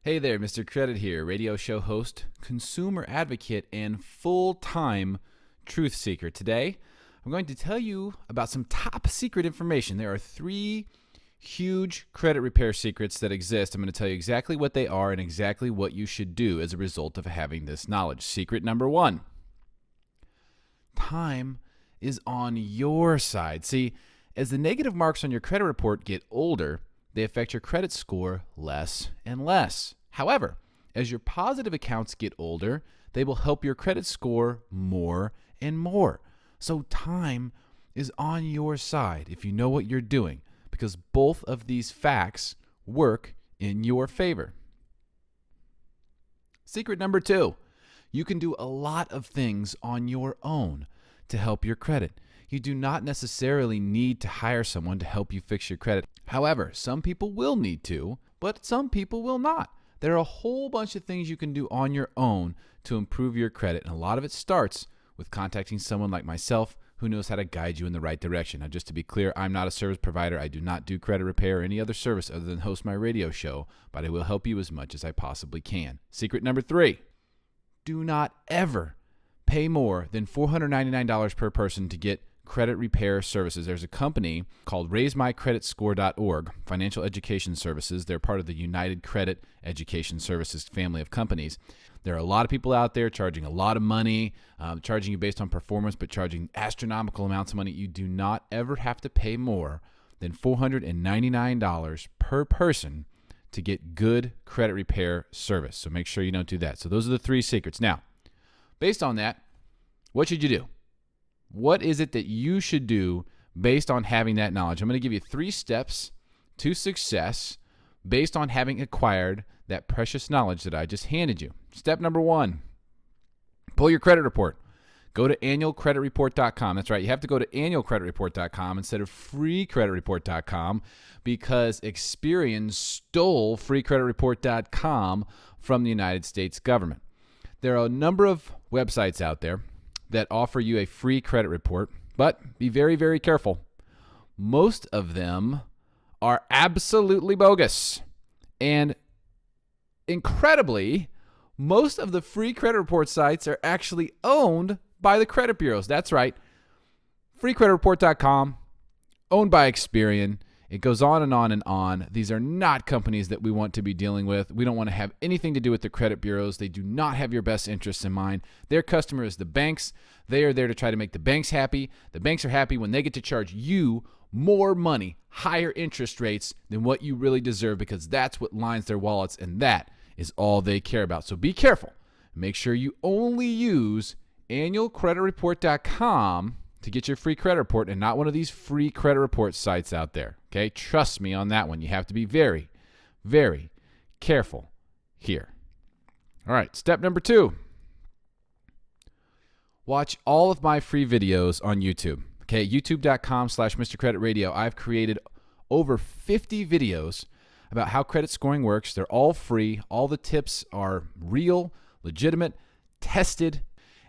Hey there, Mr. Credit here, radio show host, consumer advocate, and full-time truth seeker. Today, I'm going to tell you about some top secret information. There are 3 huge credit repair secrets that exist. I'm going to tell you exactly what they are and exactly what you should do as a result of having this knowledge. Secret number 1. Time is on your side. See, as the negative marks on your credit report get older, they affect your credit score less and less. However, as your positive accounts get older, they will help your credit score more and more. So time is on your side if you know what you're doing, because both of these facts work in your favor. Secret number 2, you can do a lot of things on your own to help your credit. You do not necessarily need to hire someone to help you fix your credit. However, some people will need to, but some people will not. There are a whole bunch of things you can do on your own to improve your credit, and a lot of it starts with contacting someone like myself who knows how to guide you in the right direction. Now, just to be clear, I'm not a service provider. I do not do credit repair or any other service other than host my radio show, but I will help you as much as I possibly can. Secret number 3, do not ever pay more than $499 per person to get credit repair services. There's a company called RaiseMyCreditScore.org, Financial Education Services. They're part of the United Credit Education Services family of companies. There are a lot of people out there charging a lot of money, charging you based on performance, but charging astronomical amounts of money. You do not ever have to pay more than $499 per person to get good credit repair service. So make sure you don't do that. So those are the 3 secrets. Now, based on that, what should you do? What is it that you should do based on having that knowledge? I'm going to give you 3 steps to success based on having acquired that precious knowledge that I just handed you. Step number 1, pull your credit report. Go to annualcreditreport.com. That's right. You have to go to annualcreditreport.com instead of freecreditreport.com because Experian stole freecreditreport.com from the United States government. There are a number of websites out there that offer you a free credit report, but be very, very careful. Most of them are absolutely bogus. And incredibly, most of the free credit report sites are actually owned by the credit bureaus. That's right. freecreditreport.com, owned by Experian. It goes on and on and on. These are not companies that we want to be dealing with. We don't want to have anything to do with the credit bureaus. They do not have your best interests in mind. Their customer is the banks. They are there to try to make the banks happy. The banks are happy when they get to charge you more money, higher interest rates than what you really deserve, because that's what lines their wallets, and that is all they care about. So be careful. Make sure you only use annualcreditreport.com to get your free credit report and not one of these free credit report sites out there. Okay? Trust me on that one. You have to be very, very careful here. All right, step number 2. Watch all of my free videos on YouTube. Okay, youtube.com/Mr. Credit Radio. I've created over 50 videos about how credit scoring works. They're all free. All the tips are real, legitimate, tested,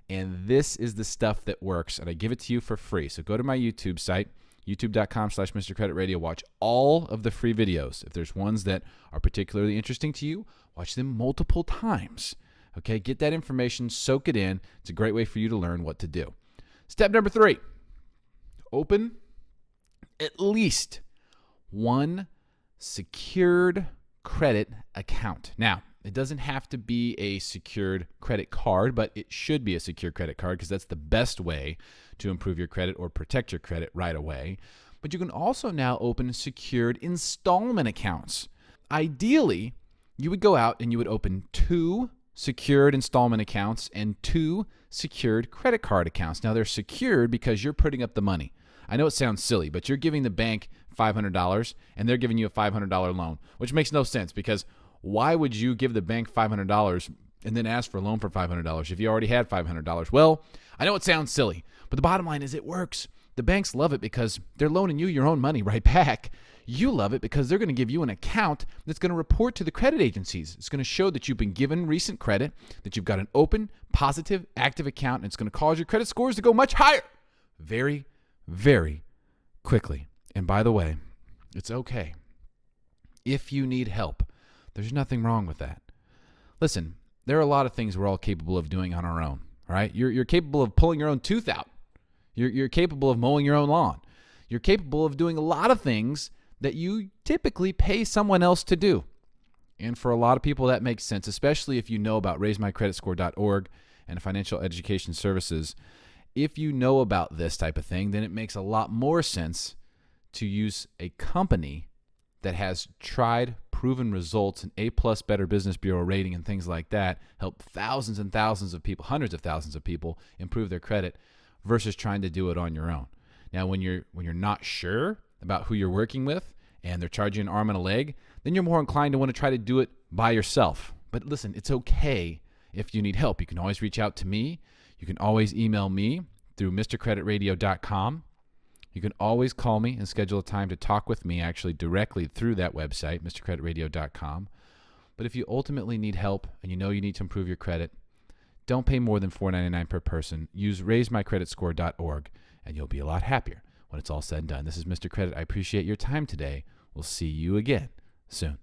and this is the stuff that works, and I give it to you for free. So go to my YouTube site, youtube.com/Mr. Credit Radio. Watch all of the free videos. If there's ones that are particularly interesting to you, watch them multiple times. Okay, get that information, soak it in. It's a great way for you to learn what to do. Step number 3, open at least one secured credit account. Now, it doesn't have to be a secured credit card, but it should be a secured credit card because that's the best way to improve your credit or protect your credit right away. But you can also now open secured installment accounts. Ideally, you would go out and you would open 2 secured installment accounts and 2 secured credit card accounts. Now, they're secured because you're putting up the money. I know it sounds silly, but you're giving the bank $500 and they're giving you a $500 loan, which makes no sense because why would you give the bank $500 and then ask for a loan for $500 if you already had $500? Well, I know it sounds silly, but the bottom line is it works. The banks love it because they're loaning you your own money right back. You love it because they're going to give you an account that's going to report to the credit agencies. It's going to show that you've been given recent credit, that you've got an open, positive, active account, and it's going to cause your credit scores to go much higher very, very quickly. And by the way, it's okay. If you need help, there's nothing wrong with that. Listen, there are a lot of things we're all capable of doing on our own, right? You're capable of pulling your own tooth out. You're capable of mowing your own lawn. You're capable of doing a lot of things that you typically pay someone else to do. And for a lot of people, that makes sense, especially if you know about raisemycreditscore.org and financial education services. If you know about this type of thing, then it makes a lot more sense to use a company that has tried, proven results, an A+ Better Business Bureau rating and things like that, help thousands and thousands of people, hundreds of thousands of people improve their credit versus trying to do it on your own. Now, when you're not sure about who you're working with and they're charging an arm and a leg, then you're more inclined to want to try to do it by yourself. But listen, it's okay if you need help. You can always reach out to me. You can always email me through mrcreditradio.com. You can always call me and schedule a time to talk with me actually directly through that website, mrcreditradio.com. But if you ultimately need help and you know you need to improve your credit, don't pay more than $4.99 per person. Use raisemycreditscore.org and you'll be a lot happier when it's all said and done. This is Mr. Credit. I appreciate your time today. We'll see you again soon.